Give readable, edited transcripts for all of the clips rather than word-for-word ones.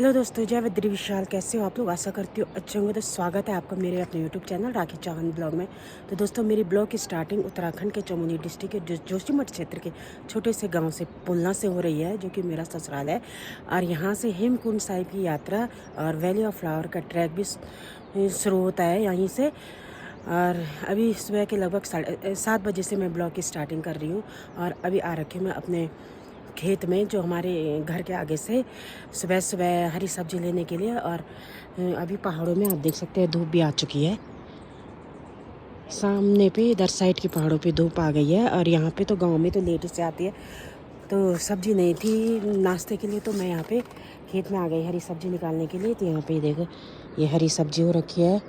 Hello दोस्तों, जय विद्री विशाल। कैसे हो आप लोग? आशा करती हूँ अच्छे होंगे। तो स्वागत है आपका मेरे अपने यूट्यूब चैनल राखी चौहान ब्लॉग में। तो दोस्तों, मेरी ब्लॉग की स्टार्टिंग उत्तराखंड के चमोली डिस्ट्रिक्ट के जोशीमठ क्षेत्र के छोटे से गांव से पुलना से हो रही है, जो कि मेरा ससुराल है। और यहाँ से हेमकुंड साहिब की यात्रा और वैली ऑफ फ्लावर का ट्रैक भी शुरू होता है यहीं से। और अभी सुबह के लगभग 7:30 बजे से मैं ब्लॉग की स्टार्टिंग कर रही हूँ। और अभी आ रखी हूँ मैं अपने खेत में, जो हमारे घर के आगे से सुबह सुबह हरी सब्जी लेने के लिए। और अभी पहाड़ों में आप देख सकते हैं धूप भी आ चुकी है। सामने पे इधर साइड की पहाड़ों पे धूप आ गई है। और यहाँ पे तो गांव में तो लेट से आती है, तो सब्जी नहीं थी नाश्ते के लिए, तो मैं यहाँ पे खेत में आ गई हरी सब्जी निकालने के लिए। तो यहाँ पे देखो ये हरी सब्जी हो रखी है,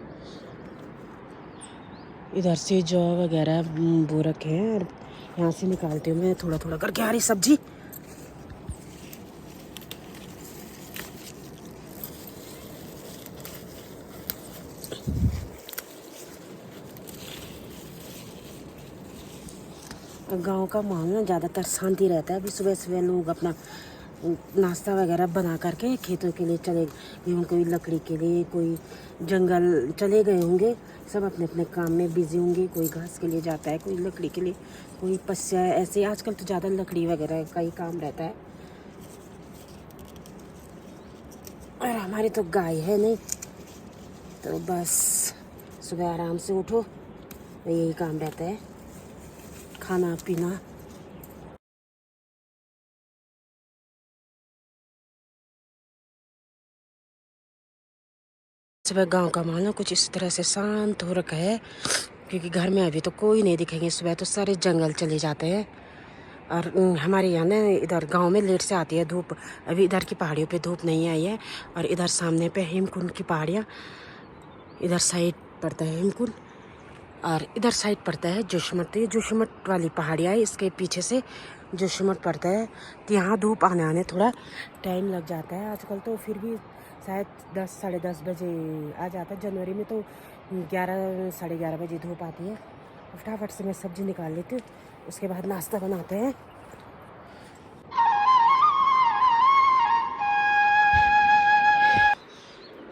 इधर से जौ वगैरह बो रखे हैं। और यहाँ से निकालती हूँ मैं थोड़ा थोड़ा करके हरी सब्जी। गांव का माहौल ना ज़्यादातर शांति रहता है। अभी सुबह सुबह लोग अपना नाश्ता वगैरह बना करके खेतों के लिए चले गए, कोई लकड़ी के लिए, कोई जंगल चले गए होंगे। सब अपने अपने काम में बिजी होंगे। कोई घास के लिए जाता है, कोई लकड़ी के लिए, कोई पस्या। ऐसे आजकल तो ज़्यादा लकड़ी वगैरह का ही काम रहता है। और हमारी तो गाय है नहीं, तो बस सुबह आराम से उठो, यही काम रहता है, खाना पीना। सुबह गांव का माहौल ना कुछ इस तरह से शांत हो रखा है, क्योंकि घर में अभी तो कोई नहीं दिखेंगे। सुबह तो सारे जंगल चले जाते हैं। और हमारे यहाँ ना इधर गांव में लेट से आती है धूप। अभी इधर की पहाड़ियों पे धूप नहीं आई है। और इधर सामने पे हेमकुंड की पहाड़ियाँ, इधर साइड पड़ता है हेमकुंड और इधर साइड पड़ता है जोशीमठ। तो ये जोशीमठ वाली पहाड़ियाँ है, इसके पीछे से जोशीमठ पड़ता है। तो यहाँ धूप आने थोड़ा टाइम लग जाता है आजकल, तो फिर भी शायद 10 साढ़े 10 बजे आ जाता है। जनवरी में तो 11 साढ़े 11 बजे धूप आती है। फटाफट से मैं सब्ज़ी निकाल लेती हूँ, उसके बाद नाश्ता बनाते हैं।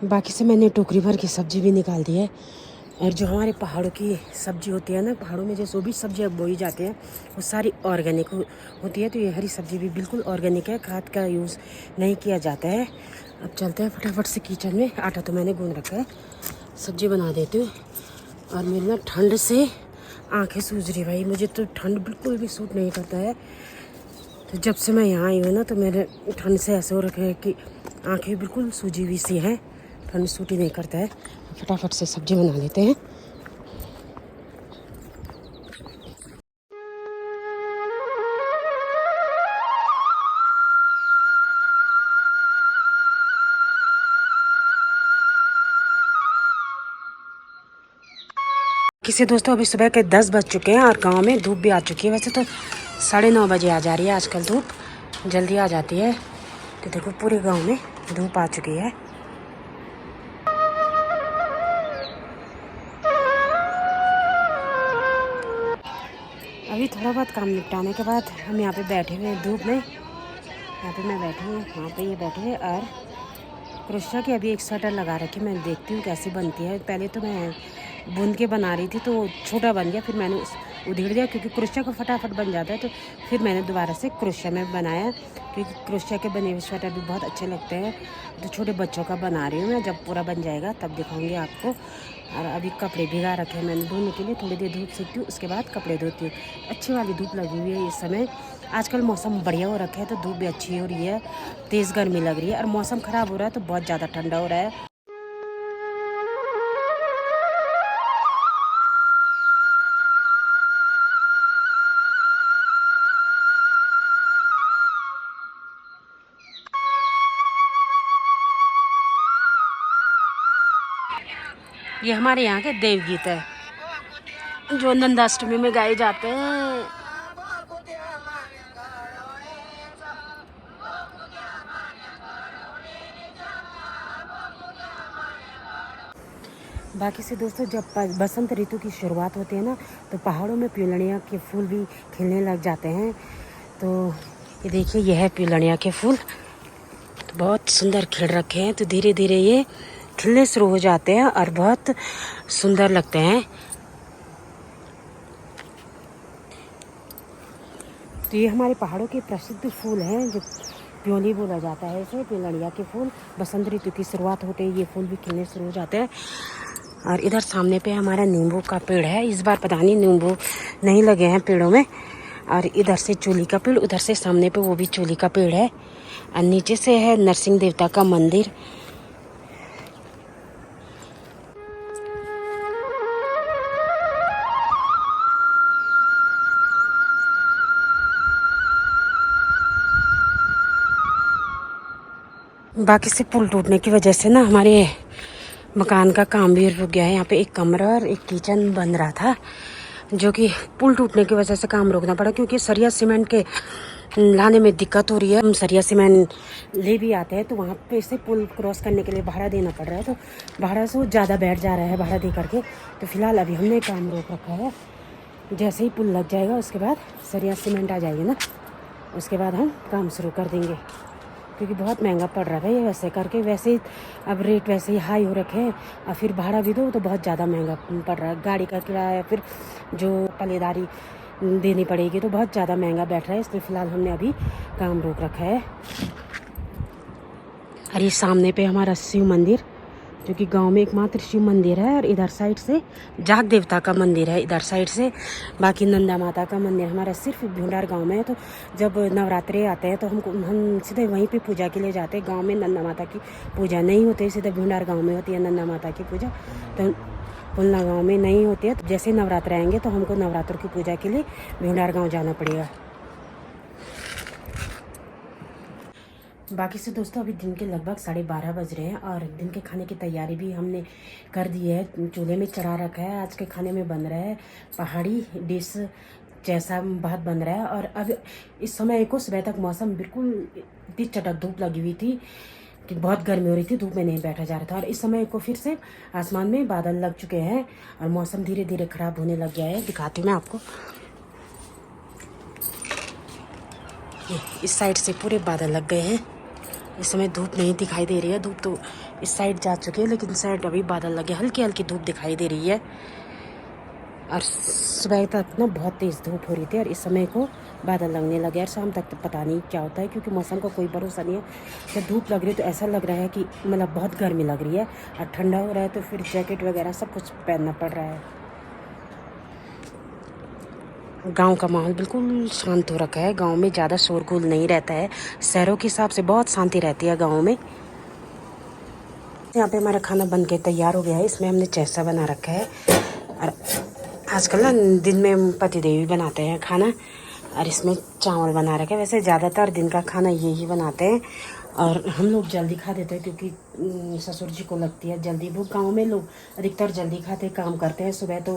बाकी से मैंने टोकरी भर की सब्ज़ी भी निकाल दी है। और जो हमारे पहाड़ों की सब्ज़ी होती है ना, पहाड़ों में जो भी सब्जियाँ बोई जाती हैं वो सारी ऑर्गेनिक होती है। तो ये हरी सब्ज़ी भी बिल्कुल ऑर्गेनिक है, खाद का यूज़ नहीं किया जाता है। अब चलते हैं फटाफट से किचन में। आटा तो मैंने गूंद रखा है, सब्ज़ी बना देती हूँ। और मेरी ना ठंड से आँखें सूज रही भाई, मुझे तो ठंड बिल्कुल भी सूट नहीं करता है। तो जब से मैं यहाँ आई हूँ ना, तो मेरे ठंड से ऐसे हो रखे है कि आँखें बिल्कुल सूजी हुई सी हैं, ठंड सूट ही नहीं करता है। फटाफट से सब्ज़ी बना लेते हैं। किसी दोस्तों, अभी सुबह के 10 बज चुके हैं और गांव में धूप भी आ चुकी है। वैसे तो 9:30 बजे आ जा रही है आजकल, धूप जल्दी आ जाती है। तो देखो पूरे गांव में धूप आ चुकी है। अभी थोड़ा बहुत काम निपटाने के बाद हम यहाँ पे बैठे हुए हैं धूप में। यहाँ पे मैं बैठी हूँ, वहाँ पे ये बैठे हैं। और क्रोशिया की अभी एक स्वेटर लगा रखी, मैं देखती हूँ कैसी बनती है। पहले तो मैं बुन के बना रही थी तो छोटा बन गया, फिर मैंने उधेड़ दिया, क्योंकि क्रोशिया का फटाफट बन जाता है। तो फिर मैंने दोबारा से क्रोशिया में बनाया, क्योंकि क्रोशिया के बने हुए स्वेटर भी बहुत अच्छे लगते हैं। तो छोटे बच्चों का बना रही हूँ मैं, जब पूरा बन जाएगा तब दिखाऊंगी आपको। और अभी कपड़े भिगा रखे हैं मैंने धोने के लिए, थोड़ी देर धूप सेकती हूँ, उसके बाद कपड़े धोती हूँ। अच्छी वाली धूप लगी हुई है इस समय। आजकल मौसम बढ़िया हो रखा है, तो धूप भी अच्छी हो रही है, तेज़ गर्मी लग रही है। और मौसम ख़राब हो रहा है तो बहुत ज़्यादा ठंडा हो रहा है। ये हमारे यहाँ के देवगीत है, जो नंदाष्टमी में गाए जाते हैं। बाकी से दोस्तों, जब बसंत ऋतु की शुरुआत होती है ना, तो पहाड़ों में पिलनिया के फूल भी खिलने लग जाते हैं। तो ये देखिए, यह है पिलनिया के फूल। तो बहुत सुंदर खिल रखे हैं, तो धीरे धीरे ये खिलने शुरू हो जाते हैं और बहुत सुंदर लगते हैं। तो ये हमारे पहाड़ों के प्रसिद्ध फूल हैं जो प्योली बोला जाता है इसे, पिलड़िया के फूल। बसंत ऋतु की शुरुआत होते ही ये फूल भी खिलने शुरू हो जाते हैं। और इधर सामने पे हमारा नींबू का पेड़ है। इस बार पता नहीं नींबू नहीं लगे हैं पेड़ों में। और इधर से चूली का पेड़, उधर से सामने पे वो भी चूली का पेड़ है। और नीचे से है नरसिंह देवता का मंदिर। बाकी से पुल टूटने की वजह से ना हमारे मकान का काम भी रुक गया है। यहाँ पे एक कमरा और एक किचन बन रहा था, जो कि पुल टूटने की वजह से काम रोकना पड़ा, क्योंकि सरिया सीमेंट के लाने में दिक्कत हो रही है। हम सरिया सीमेंट ले भी आते हैं तो वहाँ पे से पुल क्रॉस करने के लिए भाड़ा देना पड़ रहा है, तो भाड़ा से ज़्यादा बैठ जा रहा है भाड़ा दे करके। तो फिलहाल अभी हमने काम रोक रखा है। जैसे ही पुल लग जाएगा उसके बाद सरिया सीमेंट आ जाएगी ना, उसके बाद हम काम शुरू कर देंगे, क्योंकि बहुत महंगा पड़ रहा है ये वैसे करके। वैसे अब रेट वैसे ही हाई हो रखे हैं, और फिर भाड़ा भी दो तो बहुत ज़्यादा महंगा पड़ रहा है। गाड़ी का किराया या फिर जो पल्लेदारी देनी पड़ेगी तो बहुत ज़्यादा महंगा बैठ रहा है। इसलिए फ़िलहाल हमने अभी काम रोक रखा है। और ये सामने पे हमारा शिव मंदिर, जो कि गांव में एकमात्र शिव मंदिर है। और इधर साइड से जाग देवता का मंदिर है, इधर साइड से बाकी नंदा माता का मंदिर हमारा सिर्फ भूंडार गांव में है। तो जब नवरात्रे आते हैं तो हम सीधे वहीं पे पूजा के लिए जाते हैं। गांव में नंदा माता की पूजा नहीं होती है, सीधे भूंडार गांव में होती है नंदा माता की पूजा। तो पुलना गाँव में नहीं होती है। तो जैसे नवरात्र आएंगे तो हमको नवरात्र की पूजा के लिए भूंडार गाँव जाना पड़ेगा। बाकी से दोस्तों अभी दिन के लगभग 12:30 बज रहे हैं, और दिन के खाने की तैयारी भी हमने कर दी है। चूल्हे में चढ़ा रखा है। आज के खाने में बन रहा है पहाड़ी डिश जैसा भात बन रहा है। और अब इस समय को सुबह तक मौसम बिल्कुल इतनी चटक धूप लगी हुई थी कि बहुत गर्मी हो रही थी, धूप में नहीं बैठा जा रहा था। और इस समय को फिर से आसमान में बादल लग चुके हैं और मौसम धीरे धीरे ख़राब होने लग गया है। दिखाती हूँ मैं आपको, इस साइड से पूरे बादल लग गए हैं। इस समय धूप नहीं दिखाई दे रही है, धूप तो इस साइड जा चुकी है, लेकिन इस साइड अभी बादल लगे, हल्की हल्की धूप दिखाई दे रही है। और सुबह तक ना बहुत तेज़ धूप हो रही थी, और इस समय को बादल लगने लगे। और शाम तक तो पता नहीं क्या होता है, क्योंकि मौसम का कोई भरोसा नहीं है। जब धूप लग रही है तो ऐसा लग रहा है कि मतलब बहुत गर्मी लग रही है, और ठंडा हो रहा है तो फिर जैकेट वगैरह सब कुछ पहनना पड़ रहा है। गांव का माहौल बिल्कुल शांत हो रखा है। गांव में ज़्यादा शोरगुल नहीं रहता है। शहरों के हिसाब से बहुत शांति रहती है गांव में। यहाँ पे हमारा खाना बन के तैयार हो गया है। इसमें हमने चैसा बना रखा है, और आजकल ना दिन में पतिदेव बनाते हैं खाना, और इसमें चावल बना रखा है। वैसे ज़्यादातर दिन का खाना यही बनाते हैं, और हम लोग जल्दी खा देते हैं, क्योंकि ससुर जी को लगती है जल्दी भूख। गांव में लोग अधिकतर जल्दी खाते काम करते हैं, सुबह तो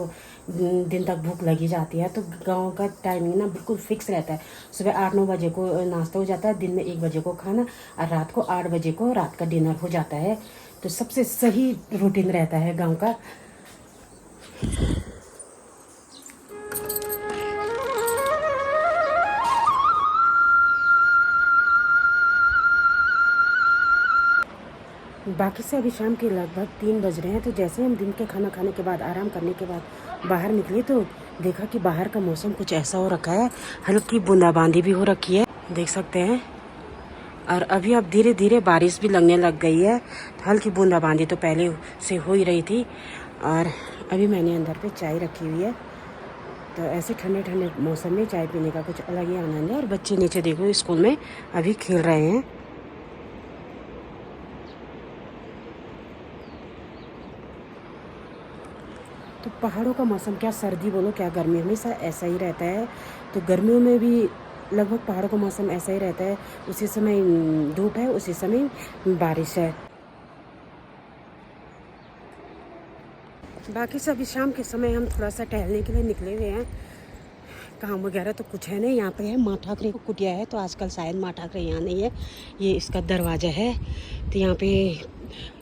दिन तक भूख लगी जाती है। तो गांव का टाइमिंग ना बिल्कुल फिक्स रहता है। सुबह 8-9 बजे को नाश्ता हो जाता है, दिन में 1 बजे को खाना, और रात को 8 बजे को रात का डिनर हो जाता है। तो सबसे सही रूटीन रहता है गाँव का। बाकी से अभी शाम के लगभग 3 बज रहे हैं। तो जैसे हम दिन के खाना खाने के बाद आराम करने के बाद बाहर निकले, तो देखा कि बाहर का मौसम कुछ ऐसा हो रखा है, हल्की बूंदाबांदी भी हो रखी है, देख सकते हैं। और अभी अब धीरे धीरे बारिश भी लगने लग गई है। हल्की बूंदाबांदी तो पहले से हो ही रही थी। और अभी मैंने अंदर पे चाय रखी हुई है, तो ऐसे ठंडे ठंडे मौसम में चाय पीने का कुछ अलग ही आनंद है। और बच्चे नीचे देखो स्कूल में अभी खेल रहे हैं। तो पहाड़ों का मौसम, क्या सर्दी बोलो क्या गर्मी, हमेशा ऐसा ही रहता है। तो गर्मियों में भी लगभग पहाड़ों का मौसम ऐसा ही रहता है। उसी समय धूप है, उसी समय बारिश है। बाकी से अभी शाम के समय हम थोड़ा सा टहलने के लिए निकले हुए हैं। काम वगैरह तो कुछ है नहीं। यहाँ पे है माँ ठाकरे को कुटिया है, तो आजकल शायद माँ ठाकरे यहाँ नहीं है। ये इसका दरवाज़ा है। तो यहाँ पे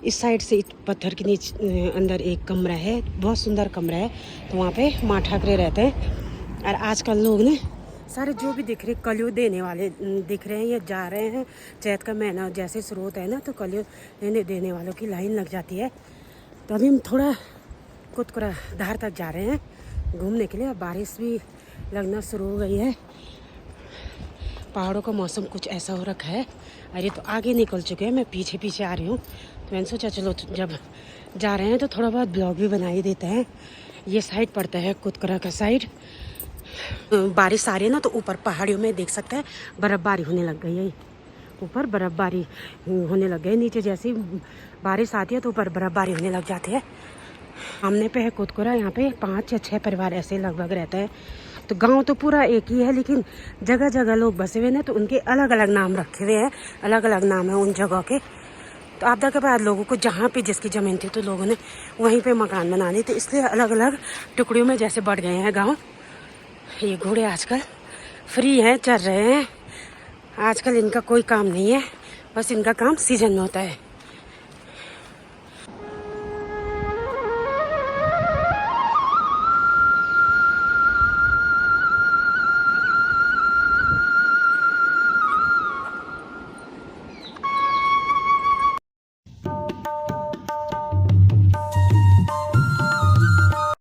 इस साइड से पत्थर के नीचे अंदर एक कमरा है, बहुत सुंदर कमरा है। तो वहाँ पे माँ ठाकरे रहते हैं। और आजकल लोग ने सारे जो भी दिख रहे कलियों देने वाले दिख रहे हैं, ये जा रहे हैं। चैत का महीना जैसे शुरू होता है ना, तो कलियों देने वालों की लाइन लग जाती है। तो अभी हम थोड़ा कुतकुरा धार तक जा रहे हैं घूमने के लिए। अब बारिश भी लगना शुरू हो गई है। पहाड़ों का मौसम कुछ ऐसा हो रखा है। अरे तो आगे निकल चुके हैं, मैं पीछे पीछे आ रही हूँ। तो मैंने सोचा चलो जब जा रहे हैं तो थोड़ा बहुत ब्लॉग भी बना ही देते हैं। ये साइड पड़ता है कुतकुरा का साइड। बारिश आ रही है ना, तो ऊपर पहाड़ियों में देख सकते हैं बर्फ़बारी होने लग गई है। ऊपर बर्फ़बारी होने लग गई, नीचे जैसे ही बारिश आती है तो ऊपर बर्फ़बारी होने लग जाती है। सामने पे है कुतकुरा, यहाँ पे 5 या 6 परिवार ऐसे लगभग रहता है। तो गांव तो पूरा एक ही है, लेकिन जगह जगह लोग बसे हुए हैं, तो उनके अलग अलग नाम रखे हुए हैं, अलग अलग नाम है उन जगह के। तो आपदा के बाद लोगों को जहाँ पे जिसकी ज़मीन थी तो लोगों ने वहीं पे मकान बना लिए, तो इसलिए अलग अलग टुकड़ियों में जैसे बढ़ गए हैं गाँव। ये घोड़े आजकल फ्री हैं, चल रहे हैं। आजकल इनका कोई काम नहीं है, बस इनका काम सीजन में होता है।